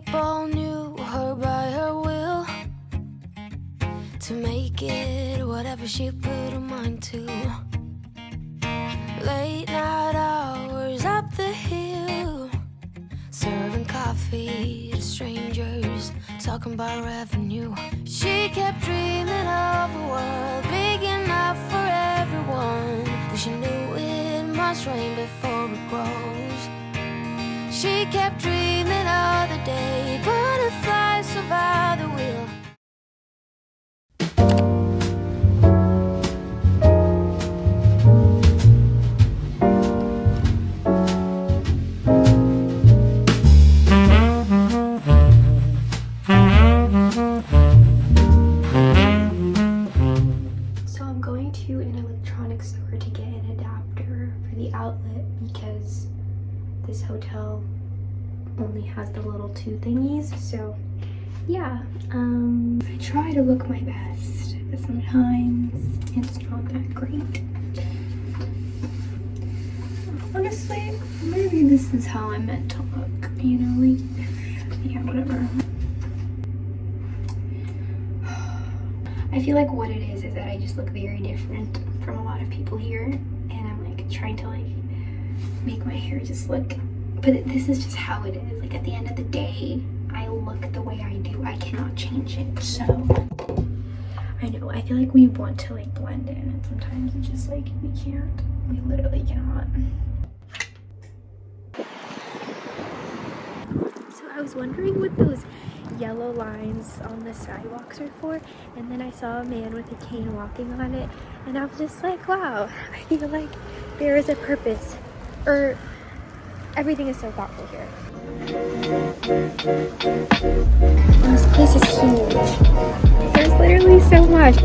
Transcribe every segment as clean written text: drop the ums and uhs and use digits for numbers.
people knew her by her will, to make it whatever she put her mind to. Late night hours up the hill, serving coffee to strangers, talking about revenue. She kept dreaming of a world big enough for everyone, but she knew it must rain before it grows. She kept dreaming of the day butterflies survive the wheel. So I'm going to an electronics store to get an adapter for the outlet because this hotel only has the little two thingies. So yeah, I try to look my best, but sometimes it's not that great. Honestly, maybe this is how I'm meant to look, you know, like, yeah, whatever. I feel like what it is that I just look very different from a lot of people here, and I'm like trying to like make my hair just look, but this is just how it is. Like at the end of the day, I look the way I do. I cannot change it. So I know, I feel like we want to like blend in, and sometimes it's just like we can't. We literally cannot. So I was wondering what those yellow lines on the sidewalks are for, and then I saw a man with a cane walking on it, and I was just like, wow, I feel like there is a purpose, or everything is so thoughtful here. And this place is huge. There's literally so much.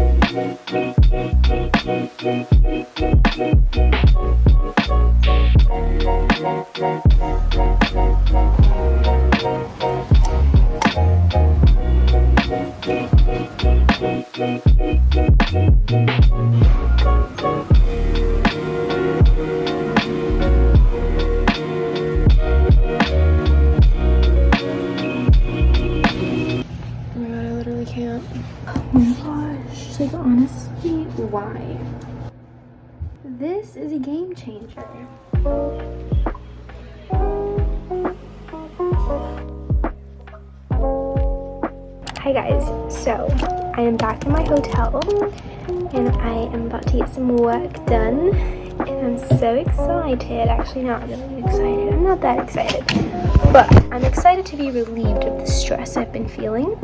Like, honestly, why? This is a game changer. Hi guys, so I am back in my hotel and I am about to get some work done, and I'm so excited. Actually, not really excited. I'm not that excited, but I'm excited to be relieved of the stress I've been feeling.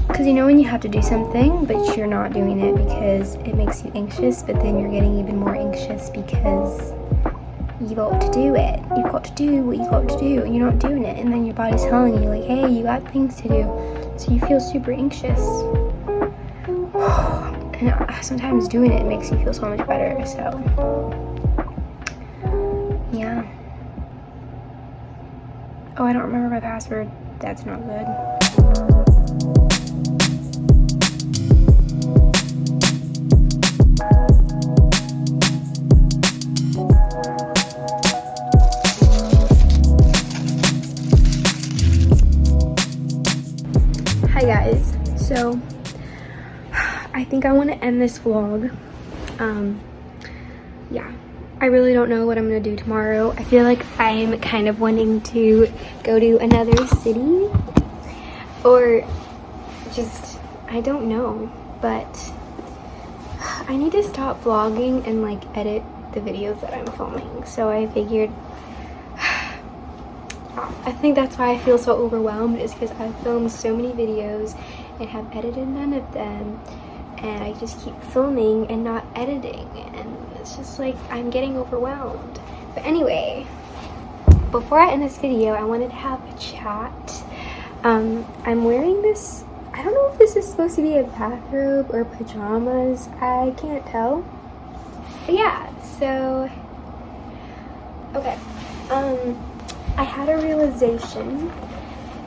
Because you know when you have to do something, but you're not doing it because it makes you anxious, but then you're getting even more anxious because you got to do it. You've got to do what you got to do, and you're not doing it. And then your body's telling you, like, hey, you got things to do. So you feel super anxious. And sometimes doing it makes you feel so much better, so yeah. Oh, I don't remember my password. That's not good. Hi guys, so I think I want to end this vlog. Yeah, I really don't know what I'm gonna do tomorrow. I feel like I'm kind of wanting to go to another city, or just, I don't know, but I need to stop vlogging and like edit the videos that I'm filming. So I figured, I think that's why I feel so overwhelmed, is because I've filmed so many videos and have edited none of them, and I just keep filming and not editing, and it's just like I'm getting overwhelmed. But anyway, before I end this video, I wanted to have a chat. I'm wearing this, I don't know if this is supposed to be a bathrobe or pajamas, I can't tell. But yeah, so okay, I had a realization,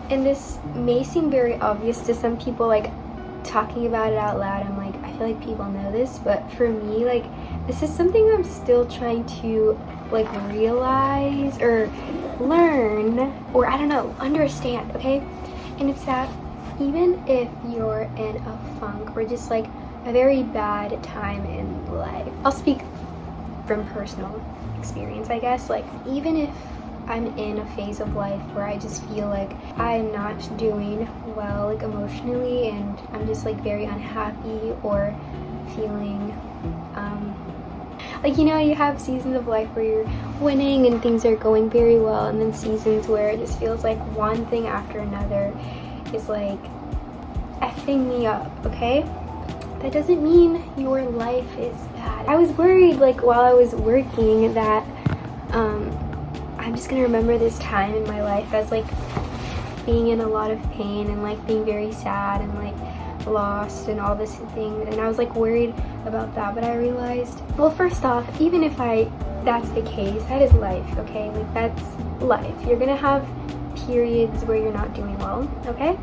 and this may seem very obvious to some people, like talking about it out loud, I'm like, I feel like people know this, but for me, like, this is something I'm still trying to like realize, or learn, or I don't know, understand, okay? And it's that even if you're in a funk or just like a very bad time in life, I'll speak from personal experience, I guess, like even if I'm in a phase of life where I just feel like I'm not doing well, like emotionally, and I'm just like very unhappy or feeling like, you know, you have seasons of life where you're winning and things are going very well, and then seasons where it just feels like one thing after another is like effing me up, okay? That doesn't mean your life is bad. I was worried, like, while I was working that I'm just gonna remember this time in my life as like being in a lot of pain and like being very sad and like lost and all this thing, and I was like worried about that. But I realized, well, first off, even if that's the case, that is life, okay? Like, that's life. You're gonna have periods where you're not doing well, okay?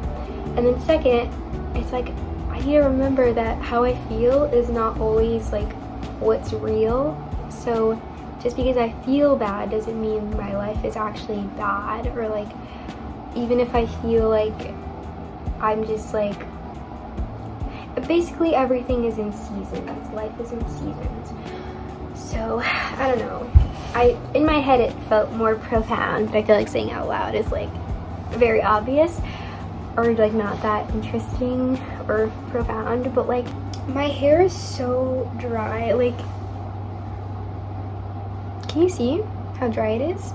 And then second, it's like I need to remember that how I feel is not always like what's real. So just because I feel bad doesn't mean my life is actually bad, or like even if I feel like I'm just like, basically everything is in seasons. Life is in seasons. So I don't know. In my head it felt more profound, but I feel like saying out loud is like very obvious, or like not that interesting or profound. But like my hair is so dry. Like, can you see how dry it is?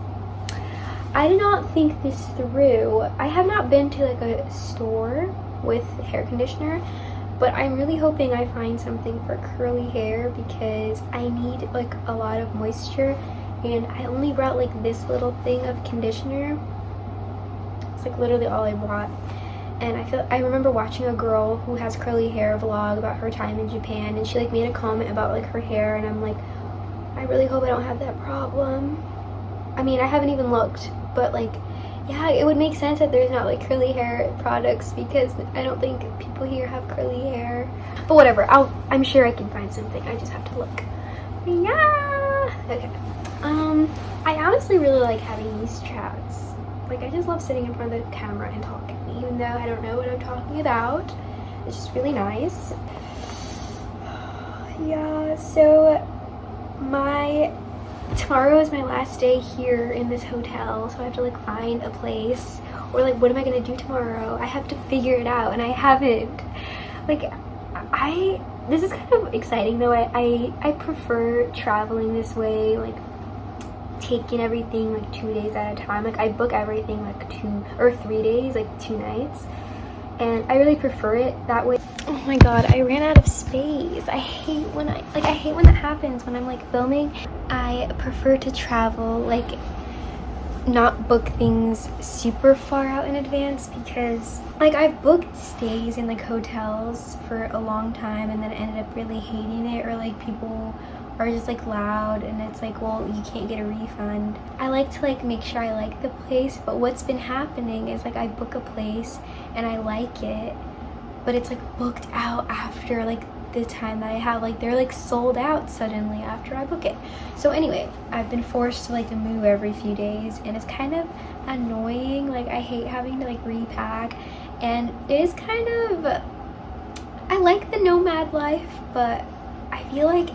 I did not think this through. I have not been to like a store with hair conditioner, but I'm really hoping I find something for curly hair because I need like a lot of moisture, and I only brought like this little thing of conditioner. It's like literally all I brought. And I remember watching a girl who has curly hair vlog about her time in Japan, and she like made a comment about like her hair, and I'm like, I really hope I don't have that problem. I mean, I haven't even looked, but like, yeah, it would make sense that there's not like curly hair products because I don't think people here have curly hair. But whatever, I'm sure I can find something. I just have to look. Yeah. Okay. I honestly really like having these chats. Like, I just love sitting in front of the camera and talking, even though I don't know what I'm talking about. It's just really nice. Yeah, so tomorrow is my last day here in this hotel, so I have to like find a place, or like what am I gonna do tomorrow? I have to figure it out, and I haven't. Like, this is kind of exciting though. I prefer traveling this way, like taking everything like 2 days at a time. Like, I book everything like 2 or 3 days, like 2 nights, and I really prefer it that way. Oh my god, I ran out of space. I hate when that happens when I'm like filming. I prefer to travel, like not book things super far out in advance, because like I've booked stays in like hotels for a long time and then ended up really hating it, or like people are just like loud and it's like, well, you can't get a refund. I like to like make sure I like the place, but what's been happening is like I book a place and I like it, but it's like booked out after like the time that I have, like they're like sold out suddenly after I book it. So anyway, I've been forced to like move every few days, and it's kind of annoying. Like, I hate having to like repack, and it is kind of, I like the nomad life, but I feel like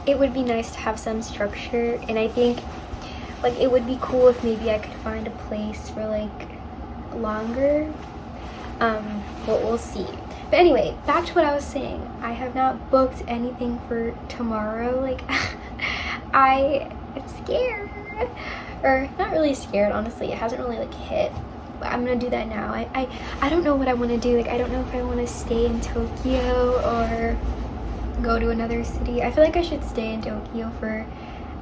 it would be nice to have some structure, and I think like it would be cool if maybe I could find a place for like longer. But we'll see. But anyway, back to what I was saying. I have not booked anything for tomorrow. Like, I am scared. Or not really scared, honestly. It hasn't really like hit. But I'm gonna do that now. I don't know what I want to do. Like, I don't know if I want to stay in Tokyo or go to another city. I feel like I should stay in Tokyo for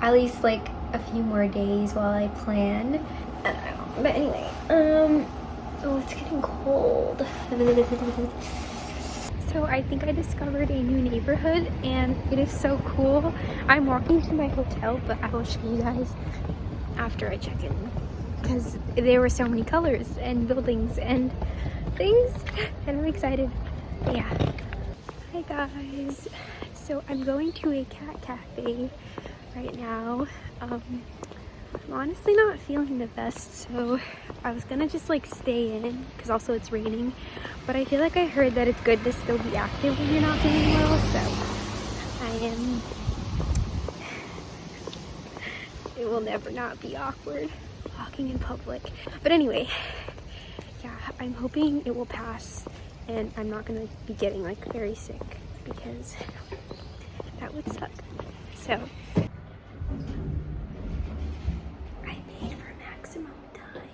at least like a few more days while I plan. I don't know. But anyway, oh, it's getting cold. So I think I discovered a new neighborhood, and it is so cool. I'm walking to my hotel, but I will show you guys after I check in, because there were so many colors and buildings and things, and I'm excited. But yeah. Hi guys. So I'm going to a cat cafe right now. I'm honestly not feeling the best, so I was gonna just like stay in because also it's raining, but I feel like I heard that it's good to still be active when you're not feeling well, so I am. It will never not be awkward walking in public. But anyway, yeah, I'm hoping it will pass and I'm not gonna be getting like very sick because that would suck. So I made for maximum time.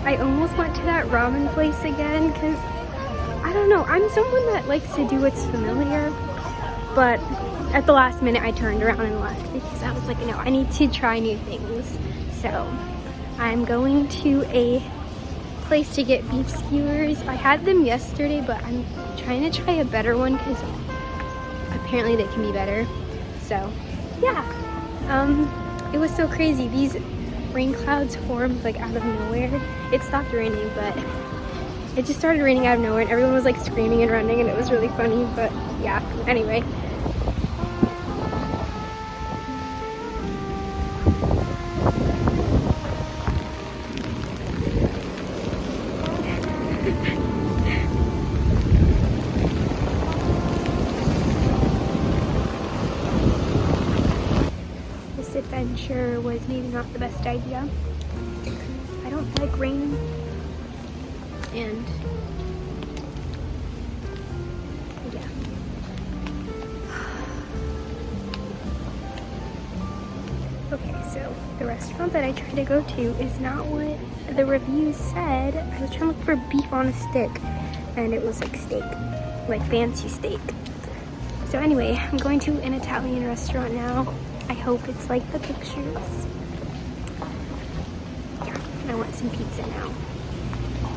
I almost went to that ramen place again because I don't know, I'm someone that likes to do what's familiar, but at the last minute I turned around and left because I was like, no, I need to try new things. So I'm going to a place to get beef skewers. I had them yesterday, but I'm trying to try a better one because apparently they can be better. So yeah, it was so crazy. These rain clouds formed like out of nowhere. It stopped raining, but it just started raining out of nowhere and everyone was like screaming and running and it was really funny. But yeah, anyway. This adventure was maybe not the best idea. I don't like rain, and yeah. Okay, so the restaurant that I tried to go to is not what the reviews said. I was trying to look for beef on a stick, and it was like steak, like fancy steak. So anyway, I'm going to an Italian restaurant now. I hope it's like the pictures. Yeah, I want some pizza now.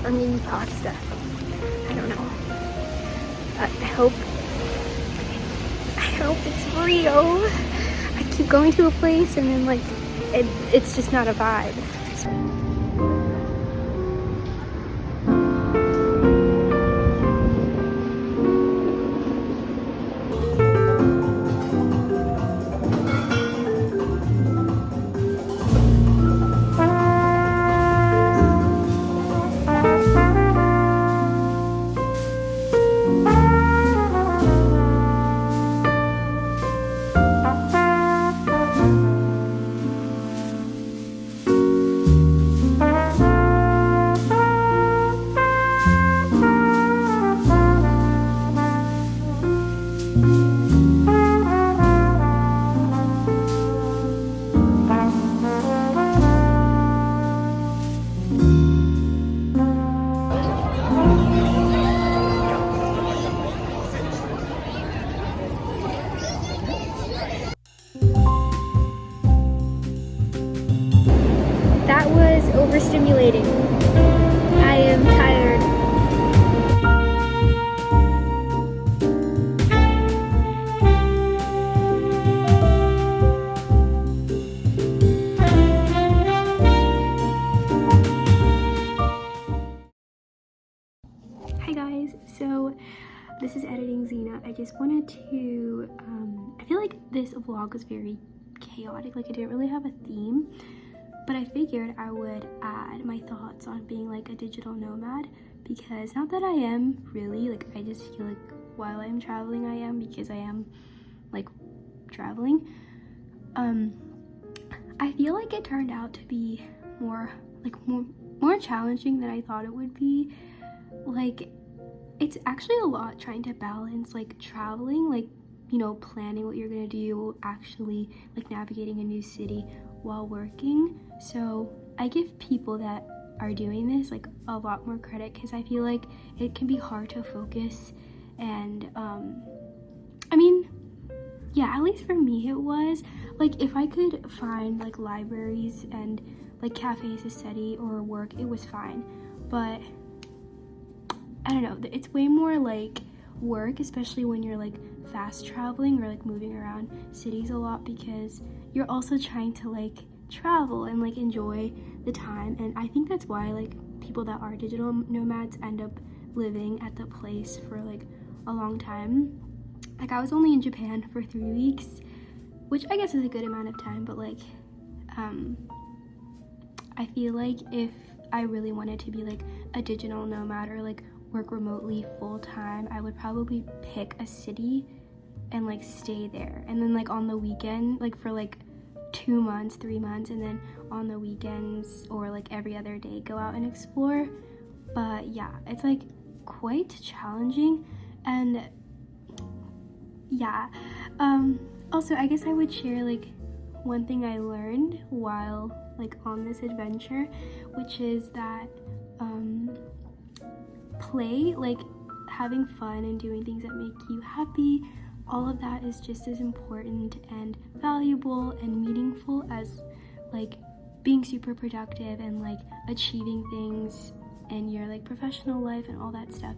Or maybe pasta. I don't know. But I hope it's real. I keep going to a place and then like it's just not a vibe. That was overstimulating. I am tired. Hi guys, so this is Editing Xena. I just wanted to, I feel like this vlog was very chaotic, like I didn't really have a theme. But I figured I would add my thoughts on being like a digital nomad because not that I am really, like, I just feel like while I'm traveling I am, because I am like traveling. I feel like it turned out to be more challenging than I thought it would be. Like, it's actually a lot trying to balance like traveling, like, you know, planning what you're gonna do, actually like navigating a new city while working. So I give people that are doing this like a lot more credit, because I feel like it can be hard to focus. And I mean, yeah, at least for me it was. Like, if I could find like libraries and like cafes to study or work, it was fine. But I don't know, it's way more like work, especially when you're like fast traveling or like moving around cities a lot, because you're also trying to like travel and like enjoy the time. And I think that's why like people that are digital nomads end up living at the place for like a long time. Like, I was only in Japan for 3 weeks, which I guess is a good amount of time, but like I feel like if I really wanted to be like a digital nomad or like work remotely full time, I would probably pick a city and like stay there, and then like on the weekend, like for like 2 months, 3 months, and then on the weekends or like every other day go out and explore. But yeah, it's like quite challenging. And yeah, also I guess I would share like one thing I learned while like on this adventure, which is that play, like having fun and doing things that make you happy, all of that is just as important and valuable and meaningful as like being super productive and like achieving things in your like professional life and all that stuff.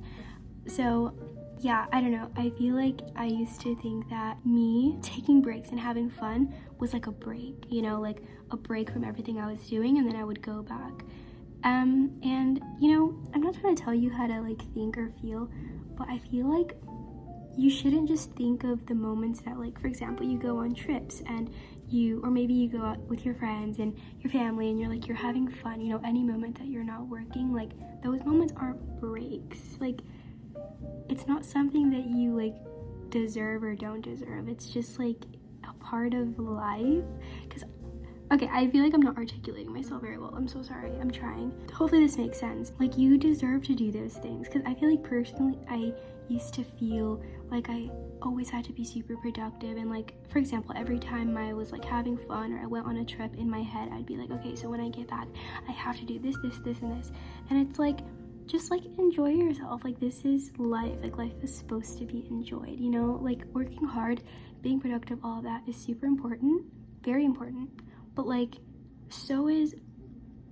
So yeah, I don't know, I feel like I used to think that me taking breaks and having fun was like a break, you know, like a break from everything I was doing, and then I would go back. And you know, I'm not trying to tell you how to like think or feel, but I feel like you shouldn't just think of the moments that, like, for example, you go on trips and or maybe you go out with your friends and your family and you're having fun, you know, any moment that you're not working, like those moments aren't breaks. Like, it's not something that you like deserve or don't deserve. It's just like a part of life. Because okay, I feel like I'm not articulating myself very well. I'm so sorry. I'm trying. Hopefully this makes sense. Like, you deserve to do those things. Because I feel like personally, I used to feel like I always had to be super productive. And like, for example, every time I was like having fun or I went on a trip, in my head, I'd be like, okay, so when I get back, I have to do this, this, this, and this. And it's like, just like enjoy yourself. Like, this is life. Like, life is supposed to be enjoyed, you know? Like, working hard, being productive, all of that is super important, very important. But like, so is,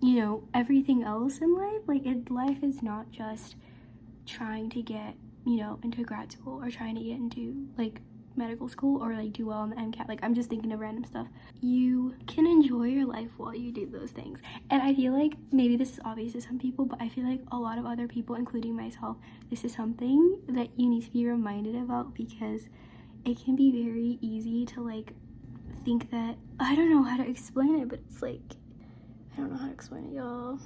you know, everything else in life. Like, life is not just trying to get, you know, into grad school or trying to get into like medical school or like do well on the MCAT. Like, I'm just thinking of random stuff. You can enjoy your life while you do those things. And I feel like maybe this is obvious to some people, but I feel like a lot of other people, including myself, this is something that you need to be reminded about, because it can be very easy to like think that, I don't know how to explain it, but it's like, I don't know how to explain it, y'all.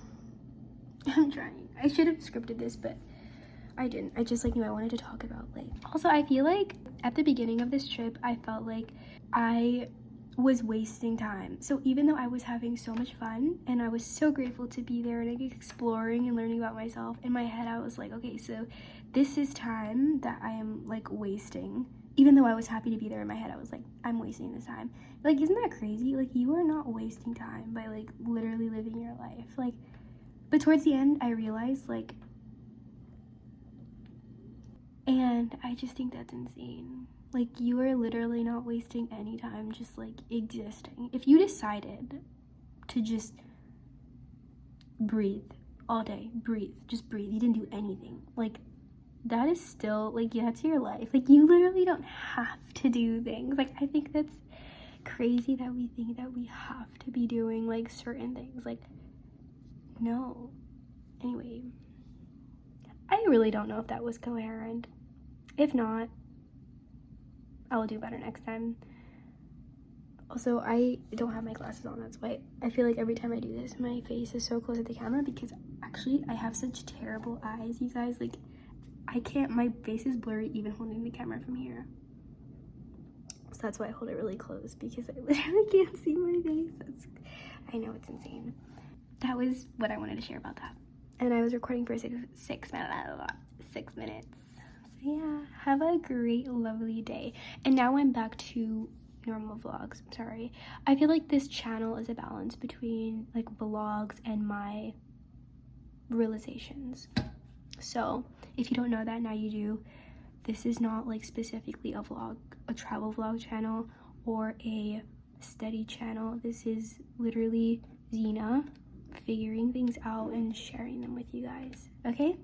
I'm trying. I should have scripted this, but I didn't. I just like knew I wanted to talk about like, also I feel like at the beginning of this trip I felt like I was wasting time. So even though I was having so much fun and I was so grateful to be there and like exploring and learning about myself, in my head I was like, okay, so this is time that I am like wasting. Even though I was happy to be there, in my head I was like, I'm wasting this time. Like, isn't that crazy? Like, you are not wasting time by like literally living your life. Like, but towards the end I realized like, and I just think that's insane. Like, you are literally not wasting any time just like existing. If you decided to just breathe all day, just breathe, you didn't do anything, like, that is still like, yeah, that's your life. Like, you literally don't have to do things. Like, I think that's crazy that we think that we have to be doing like certain things. Like, no. Anyway, I really don't know if that was coherent. If not, I will do better next time. Also, I don't have my glasses on, that's why I feel like every time I do this, my face is so close to the camera, because actually I have such terrible eyes, you guys. Like, I can't, my face is blurry even holding the camera from here. So that's why I hold it really close, because I literally can't see my face. I know, it's insane. That was what I wanted to share about that. And I was recording for 6 minutes. So yeah, have a great, lovely day. And now I'm back to normal vlogs. Sorry, I feel like this channel is a balance between like vlogs and my realizations. So if you don't know that, now you do. This is not like specifically a vlog, a travel vlog channel or a study channel. This is literally Zena figuring things out and sharing them with you guys. Okay,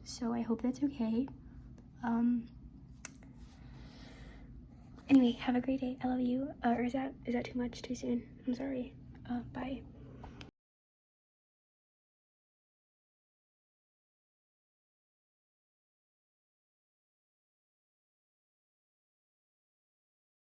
so I hope that's okay. Anyway, have a great day. I love you. Or is that too much too soon? I'm sorry. Bye.